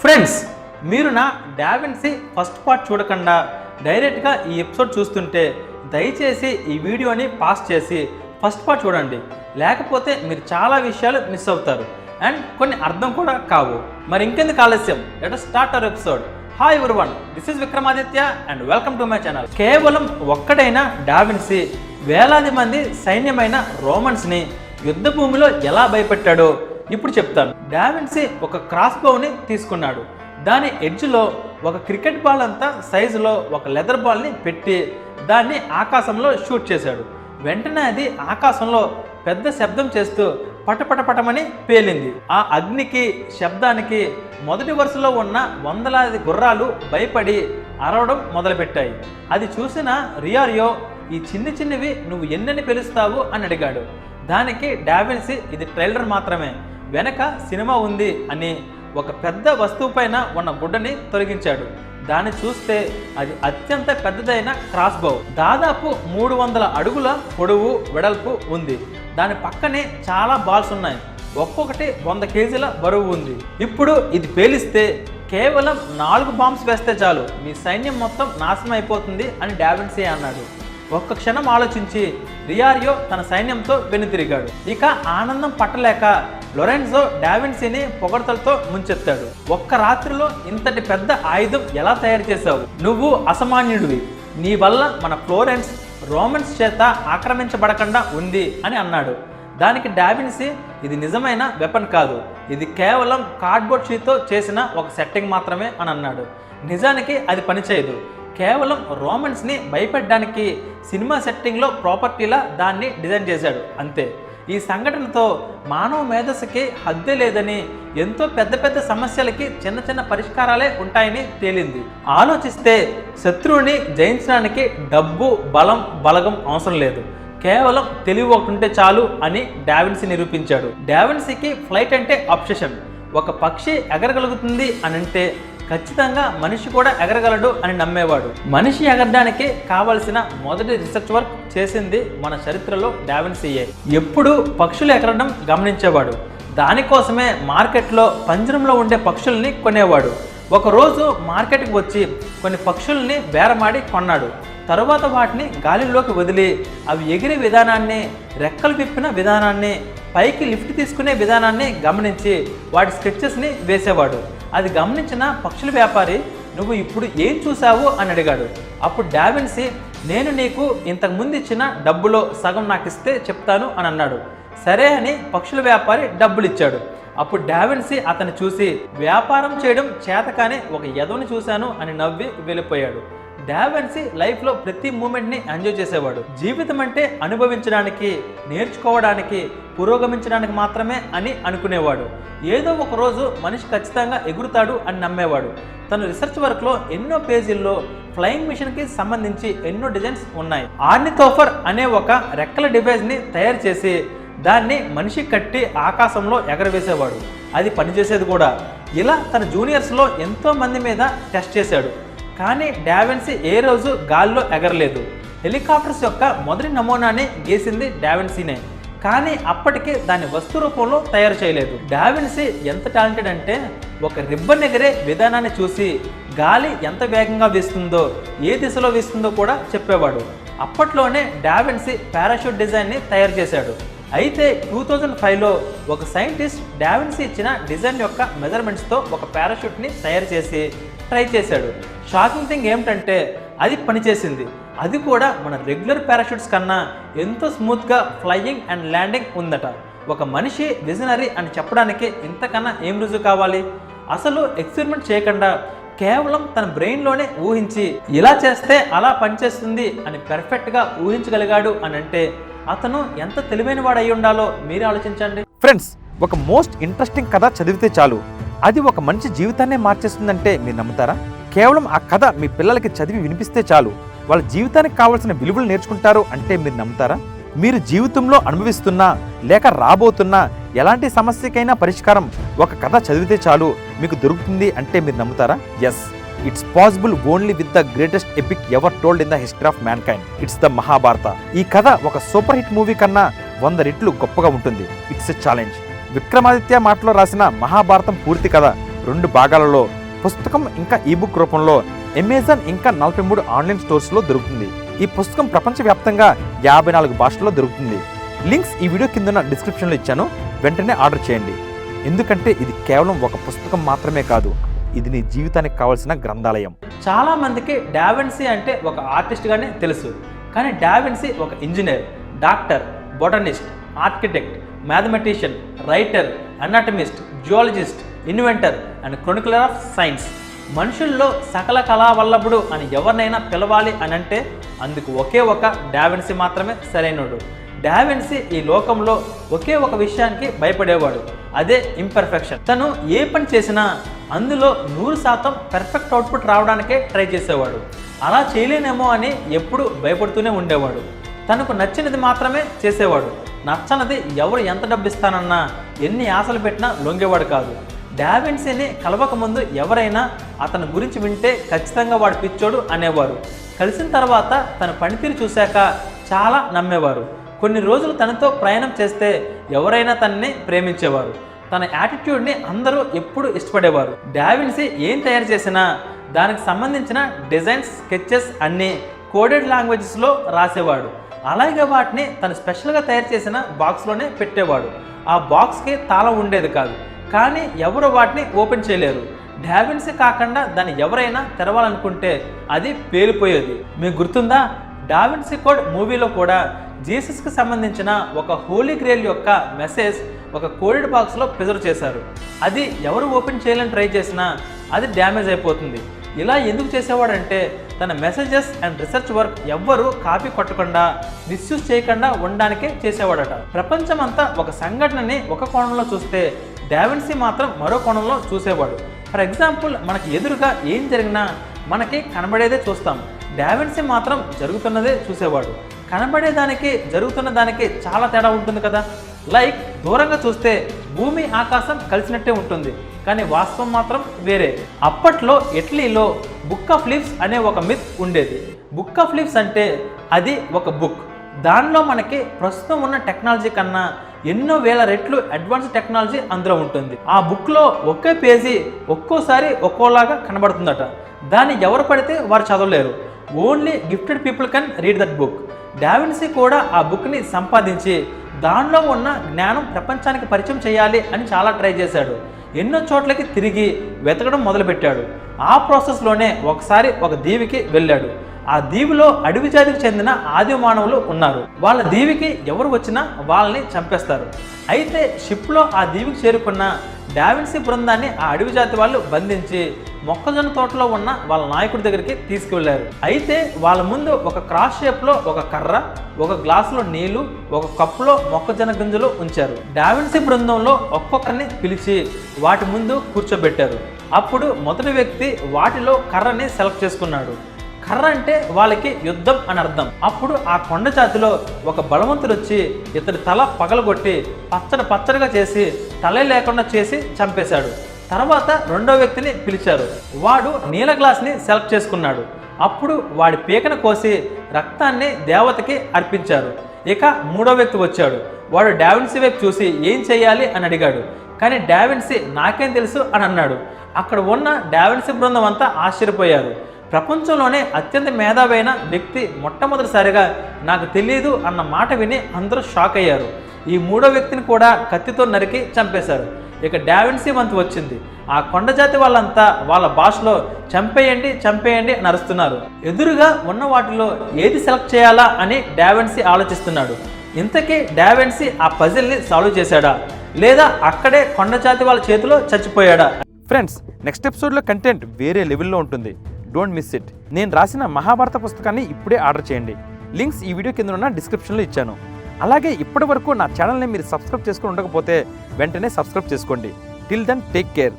Friends, మీరు నా DaVinci first part చూడకుండా డైరెక్ట్గా ఈ ఎపిసోడ్ చూస్తుంటే దయచేసి ఈ వీడియోని పాస్ చేసి ఫస్ట్ పార్ట్ చూడండి. లేకపోతే మీరు చాలా విషయాలు మిస్ అవుతారు అండ్ కొన్ని అర్థం కూడా కావు. మరి ఇంకెందుకు ఆలస్యం, let us start our episode. Hi everyone, this is Vikramaditya and welcome to my channel. కేవలం ఒక్కడైన డావిన్సీ వేలాది మంది సైన్యమైన రోమన్స్ని యుద్ధ భూమిలో ఎలా భయపెట్టాడో ఇప్పుడు చెప్తాను. డావిన్సీ ఒక క్రాస్ బౌని తీసుకున్నాడు. దాని ఎడ్జ్లో ఒక క్రికెట్ బాల్ అంతా సైజులో ఒక లెదర్ బాల్ని పెట్టి దాన్ని ఆకాశంలో షూట్ చేశాడు. వెంటనే అది ఆకాశంలో పెద్ద శబ్దం చేస్తూ పటపటపటమని పేలింది. ఆ అగ్నికి శబ్దానికి మొదటి వరుసలో ఉన్న వందలాది గుర్రాలు భయపడి అరవడం మొదలుపెట్టాయి. అది చూసిన రియారియో, ఈ చిన్నవి నువ్వు ఎన్నని పిలుస్తావు అని అడిగాడు. దానికి డావిన్సీ ఇది ట్రైలర్ మాత్రమే, వెనక సినిమా ఉంది అని ఒక పెద్ద వస్తువు పైన ఉన్న గుడ్డని తొలగించాడు. దాన్ని చూస్తే అది అత్యంత పెద్దదైన క్రాస్ బౌ, దాదాపు 300 అడుగుల పొడవు వెడల్పు ఉంది. దాని పక్కనే చాలా బాల్స్ ఉన్నాయి, ఒక్కొక్కటి 100 కేజీల బరువు ఉంది. ఇప్పుడు ఇది పేలిస్తే కేవలం 4 బాంబ్స్ వేస్తే చాలు, మీ సైన్యం మొత్తం నాశనం అయిపోతుంది అని డావిన్సీ అన్నాడు. ఒక్క క్షణం ఆలోచించి రియారియో తన సైన్యంతో వెనుతిరిగాడు. ఇక ఆనందం పట్టలేక లొరెన్జో డావిన్సీని పొగడ్తలతో ముంచెత్తాడు. ఒక్క రాత్రిలో ఇంతటి పెద్ద ఆయుధం ఎలా తయారు చేశావు? నువ్వు అసామాన్యుడివి, నీ వల్ల మన ఫ్లోరెన్స్ రోమన్స్ చేత ఆక్రమించబడకుండా ఉంది అని అన్నాడు. దానికి డావిన్సీ ఇది నిజమైన వెపన్ కాదు, ఇది కేవలం కార్డ్బోర్డ్ షీట్తో చేసిన ఒక సెట్టింగ్ మాత్రమే అని అన్నాడు. నిజానికి అది పనిచేయదు, కేవలం రోమన్స్ని భయపెట్టడానికి సినిమా సెట్టింగ్లో ప్రాపర్టీలా దాన్ని డిజైన్ చేశాడు అంతే. ఈ సంఘటనతో మానవ మేధస్సుకి హద్దే లేదని, ఎంతో పెద్ద సమస్యలకి చిన్న పరిష్కారాలే ఉంటాయని తేలింది. ఆలోచిస్తే శత్రువుని జయించడానికి డబ్బు, బలగం అవసరం లేదు, కేవలం తెలివి ఒకటి ఉంటే చాలు అని డావిన్సీ నిరూపించాడు. డావిన్సీకి ఫ్లైట్ అంటే అబ్సెషన్. ఒక పక్షి ఎగరగలుగుతుంది అని అంటే ఖచ్చితంగా మనిషి కూడా ఎగరగలడు అని నమ్మేవాడు. మనిషి ఎగరడానికి కావలసిన మొదటి రీసెర్చ్ వర్క్ చేసింది మన చరిత్రలో డావిన్సీయే. ఎప్పుడు పక్షులు ఎగరడం గమనించేవాడు, దానికోసమే మార్కెట్లో పంజరంలో ఉండే పక్షుల్ని కొనేవాడు. ఒకరోజు మార్కెట్కి వచ్చి కొన్ని పక్షుల్ని బేరమాడి కొన్నాడు. తరువాత వాటిని గాలిలోకి వదిలి అవి ఎగిరే విధానాన్ని, రెక్కలు విప్పిన విధానాన్ని, పైకి లిఫ్ట్ తీసుకునే విధానాన్ని గమనించి వాటి స్కెచెస్ని వేసేవాడు. అది గమనించిన పక్షుల వ్యాపారి, నువ్వు ఇప్పుడు ఏం చూసావు అని అడిగాడు. అప్పుడు డావిన్సీ, నేను నీకు ఇంతకుముందు ఇచ్చిన డబ్బులో సగం నాకు ఇస్తే చెప్తాను అని అన్నాడు. సరే అని పక్షుల వ్యాపారి డబ్బులు ఇచ్చాడు. అప్పుడు డావిన్సీ అతన్ని చూసి, వ్యాపారం చేయడం చేతకాని ఒక ఎదవని చూశాను అని నవ్వి వెళ్ళిపోయాడు. డావిన్సీ లైఫ్లో ప్రతి మూమెంట్ని ఎంజాయ్ చేసేవాడు. జీవితం అంటే అనుభవించడానికి, నేర్చుకోవడానికి, పురోగమించడానికి మాత్రమే అని అనుకునేవాడు. ఏదో ఒక రోజు మనిషి ఖచ్చితంగా ఎగురుతాడు అని నమ్మేవాడు. తన రీసెర్చ్ వర్క్లో ఎన్నో పేజీల్లో ఫ్లయింగ్ మిషన్కి సంబంధించి ఎన్నో డిజైన్స్ ఉన్నాయి. ఆర్నిథోఫర్ అనే ఒక రెక్కల డివైస్ని తయారు చేసి దాన్ని మనిషి కట్టి ఆకాశంలో ఎగరవేసేవాడు. అది పనిచేసేది కూడా. ఇలా తన జూనియర్స్లో ఎంతో మంది మీద టెస్ట్ చేశాడు. కానీ డావిన్సీ ఏ రోజు గాల్లో ఎగరలేదు. హెలికాప్టర్స్ యొక్క మొదటి నమూనాని గీసింది డావిన్సీనే, కానీ అప్పటికే దాన్ని వస్తు రూపంలో తయారు చేయలేదు. డావిన్సీ ఎంత టాలెంటెడ్ అంటే, ఒక రిబ్బన్ ఎగిరే విధానాన్ని చూసి గాలి ఎంత వేగంగా వీస్తుందో, ఏ దిశలో వీస్తుందో కూడా చెప్పేవాడు. అప్పట్లోనే డావిన్సీ పారాషూట్ డిజైన్ని తయారు చేశాడు. అయితే 2005లో ఒక సైంటిస్ట్ డావిన్సీ ఇచ్చిన డిజైన్ యొక్క మెజర్మెంట్స్తో ఒక పారాషూట్ని తయారు చేసి ట్రై చేశాడు. షాకింగ్ థింగ్ ఏమిటంటే అది పనిచేసింది. అది కూడా మన రెగ్యులర్ పారాషూట్స్ కన్నా ఎంతో స్మూత్గా ఫ్లయింగ్ అండ్ ల్యాండింగ్ ఉందట. ఒక మనిషి విజనరీ అని చెప్పడానికి ఇంతకన్నా ఏం రుజువు కావాలి? అసలు ఎక్స్పెరిమెంట్ చేయకుండా కేవలం తన బ్రెయిన్లోనే ఊహించి ఇలా చేస్తే అలా పనిచేస్తుంది అని పర్ఫెక్ట్గా ఊహించగలిగాడు అని అంటే అతను ఎంత తెలివైన వాడు అయి ఉండాలో మీరే ఆలోచించండి. ఫ్రెండ్స్, ఒక మోస్ట్ ఇంట్రెస్టింగ్ కథ చదివితే చాలు, అది ఒక మంచి జీవితాన్నే మార్చేస్తుందంటే మీరు నమ్ముతారా? కేవలం ఆ కథ మీ పిల్లలకి చదివి వినిపిస్తే చాలు, వాళ్ళ జీవితానికి కావాల్సిన విలువలు నేర్చుకుంటారు అంటే మీరు నమ్ముతారా? మీరు జీవితంలో అనుభవిస్తున్నా లేక రాబోతున్నా ఎలాంటి సమస్యకైనా పరిష్కారం ఒక కథ చదివితే చాలు మీకు దొరుకుతుంది అంటే మీరు నమ్ముతారా? Yes, it's possible only with the greatest epic ever told in the history of mankind. It's the Mahabharata. ఈ కథ ఒక సూపర్ హిట్ మూవీ కన్నా 100 రెట్లు గొప్పగా ఉంటుంది. It's a challenge. విక్రమాదిత్య మాటలో రాసిన మహాభారతం పూర్తి కథ 2 భాగాలలో పుస్తకం ఇంకా ఈబుక్ రూపంలో అమెజాన్ ఇంకా 43 ఆన్లైన్ స్టోర్స్లో దొరుకుతుంది. ఈ పుస్తకం ప్రపంచవ్యాప్తంగా 54 భాషల్లో దొరుకుతుంది. లింక్స్ ఈ వీడియో కింద డిస్క్రిప్షన్లో ఇచ్చాను, వెంటనే ఆర్డర్ చేయండి. ఎందుకంటే ఇది కేవలం ఒక పుస్తకం మాత్రమే కాదు, ఇది నీ జీవితానికి కావాల్సిన గ్రంథాలయం. చాలా మందికి డావిన్సీ అంటే ఒక ఆర్టిస్ట్గానే తెలుసు, కానీ డావిన్సీ ఒక engineer, doctor, botanist, architect, mathematician, writer, anatomist, geologist, inventor and chronicler of science. మనుషుల్లో సకల కళావల్లభుడు అని ఎవరినైనా పిలవాలి అని అంటే అందుకు ఒకే ఒక డావిన్సీ మాత్రమే సరైనడు. డావిన్సీ ఈ లోకంలో ఒకే ఒక విషయానికి భయపడేవాడు, అదే ఇంపర్ఫెక్షన్. తను ఏ పని చేసినా అందులో 100% పర్ఫెక్ట్ అవుట్పుట్ రావడానికే ట్రై చేసేవాడు. అలా చేయలేనేమో అని ఎప్పుడు భయపడుతూనే ఉండేవాడు. తనకు నచ్చినది మాత్రమే చేసేవాడు. నచ్చనది ఎవరు ఎంత డబ్బు ఇస్తానన్నా ఎన్ని ఆశలు పెట్టినా లొంగేవాడు కాదు. డావిన్సీని కలవక ముందు ఎవరైనా అతని గురించి వింటే ఖచ్చితంగా వాడు పిచ్చోడు అనేవారు. కలిసిన తర్వాత తన పనితీరు చూశాక చాలా నమ్మేవారు. కొన్ని రోజులు తనతో ప్రయాణం చేస్తే ఎవరైనా తనని ప్రేమించేవారు. తన యాటిట్యూడ్ని అందరూ ఎప్పుడు ఇష్టపడేవారు. డావిన్సీ ఏం తయారు చేసినా దానికి సంబంధించిన డిజైన్స్, స్కెచెస్ అన్నీ కోడెడ్ లాంగ్వేజెస్లో రాసేవాడు. అలాగే వాటిని తను స్పెషల్గా తయారు చేసిన బాక్స్లోనే పెట్టేవాడు. ఆ బాక్స్కి తాళం ఉండేది కాదు, కానీ ఎవరు వాటిని ఓపెన్ చేయలేరు. డావిన్సీ కాకుండా దాన్ని ఎవరైనా తెరవాలనుకుంటే అది పేలిపోయేది. మీకు గుర్తుందా, డావిన్సీ కోడ్ మూవీలో కూడా జీసస్కి సంబంధించిన ఒక హోలీ గ్రేల్ యొక్క మెసేజ్ ఒక కోడెడ్ బాక్స్లో ప్రిజర్వ్ చేశారు. అది ఎవరు ఓపెన్ చేయాలని ట్రై చేసినా అది డ్యామేజ్ అయిపోతుంది. ఇలా ఎందుకు చేసేవాడంటే తన మెసేజెస్ అండ్ రీసెర్చ్ వర్క్ ఎవ్వరూ కాపీ కొట్టకుండా, మిస్యూజ్ చేయకుండా ఉండడానికే చేసేవాడట. ప్రపంచమంతా ఒక సంఘటనని ఒక కోణంలో చూస్తే డావిన్సీ మాత్రం మరో కోణంలో చూసేవాడు. ఫర్ ఎగ్జాంపుల్, మనకి ఎదురుగా ఏం జరిగినా మనకి కనబడేదే చూస్తాం. డావిన్సీ మాత్రం జరుగుతున్నదే చూసేవాడు. కనబడేదానికి జరుగుతున్న దానికి చాలా తేడా ఉంటుంది కదా. లైక్ దూరంగా చూస్తే భూమి ఆకాశం కలిసినట్టే ఉంటుంది, కానీ వాస్తవం మాత్రం వేరే. అప్పట్లో ఇటలీలో బుక్ ఆఫ్ లీవ్స్ అనే ఒక మిత్ ఉండేది. బుక్ ఆఫ్ లీవ్స్ అంటే అది ఒక బుక్. దానిలో మనకి ప్రస్తుతం ఉన్న టెక్నాలజీ కన్నా ఎన్నో వేల రెట్లు అడ్వాన్స్ టెక్నాలజీ అందులో ఉంటుంది. ఆ బుక్లో ఒకే పేజీ ఒక్కోసారి ఒక్కోలాగా కనబడుతుందట. దాన్ని ఎవరు పడితే వారు చదవలేరు. Only gifted people can read that book. Da Vinci కూడా ఆ బుక్ని సంపాదించి దానిలో ఉన్న జ్ఞానం ప్రపంచానికి పరిచయం చేయాలి అని చాలా ట్రై చేశాడు. ఎన్నో చోట్లకి తిరిగి వెతకడం మొదలుపెట్టాడు. ఆ ప్రాసెస్లోనే ఒకసారి ఒక దీవికి వెళ్ళాడు. ఆ దీవిలో అడవి జాతికి చెందిన ఆది మానవులు ఉన్నారు. వాళ్ళ దీవికి ఎవరు వచ్చినా వాళ్ళని చంపేస్తారు. అయితే షిప్లో ఆ దీవికి చేరుకున్న డావిన్సీ బృందాన్ని ఆ అడవి జాతి వాళ్ళు బంధించి మొక్కజొన్న తోటలో ఉన్న వాళ్ళ నాయకుడి దగ్గరికి తీసుకువెళ్లారు. అయితే వాళ్ళ ముందు ఒక క్రాస్ షేప్లో ఒక కర్ర, ఒక గ్లాసులో నీళ్లు, ఒక కప్పులో మొక్కజొన్న గింజలు ఉంచారు. డావిన్సీ బృందంలో ఒక్కొక్కరిని పిలిచి వాటి ముందు కూర్చోబెట్టారు. అప్పుడు మొదటి వ్యక్తి వాటిలో కర్రని సెలెక్ట్ చేసుకున్నాడు. కర్ర అంటే వాళ్ళకి యుద్ధం అని అర్థం. అప్పుడు ఆ కొండ జాతిలో ఒక బలవంతుడు వచ్చి ఇతడి తల పగలగొట్టి పచ్చడిగా చేసి తలే లేకుండా చేసి చంపేశాడు. తర్వాత రెండో వ్యక్తిని పిలిచారు. వాడు నీల గ్లాస్ని సెలెక్ట్ చేసుకున్నాడు. అప్పుడు వాడి పీకను కోసి రక్తాన్ని దేవతకి అర్పించారు. ఇక మూడో వ్యక్తి వచ్చాడు. వాడు డావిన్సీ వైపు చూసి ఏం చేయాలి అని అడిగాడు. కానీ డావిన్సీ నాకేం తెలుసు అని అన్నాడు. అక్కడ ఉన్న డావిన్సీ బృందం అంతా ఆశ్చర్యపోయారు. ప్రపంచంలోనే అత్యంత మేధావైన వ్యక్తి మొట్టమొదటిసారిగా నాకు తెలియదు అన్న మాట విని అందరూ షాక్ అయ్యారు. ఈ మూడో వ్యక్తిని కూడా కత్తితో నరికి చంపేశారు. ఇక డావిన్సీ వంతు వచ్చింది. ఆ కొండజాతి వాళ్ళంతా వాళ్ళ భాషలో చంపేయండి చంపేయండి అని అరుస్తున్నారు. ఎదురుగా ఉన్న వాటిలో ఏది సెలెక్ట్ చేయాలా అని డావిన్సీ ఆలోచిస్తున్నాడు. ఇంతకీ డావిన్సీ ఆ పజిల్ని సాల్వ్ చేశాడా, లేదా అక్కడే కొండజాతి వాళ్ళ చేతిలో చచ్చిపోయాడా? ఫ్రెండ్స్, నెక్స్ట్ ఎపిసోడ్లో కంటెంట్ వేరే లెవెల్లో ఉంటుంది. Don't miss it. నేను రాసిన మహాభారత పుస్తకాన్ని ఇప్పుడే ఆర్డర్ చేయండి. లింక్స్ ఈ వీడియో కింద ఉన్న డిస్క్రిప్షన్లో ఇచ్చాను. అలాగే ఇప్పటి వరకు నా ఛానల్ని మీరు సబ్స్క్రైబ్ చేసుకుని ఉండకపోతే వెంటనే సబ్స్క్రైబ్ చేసుకోండి. Till then take care.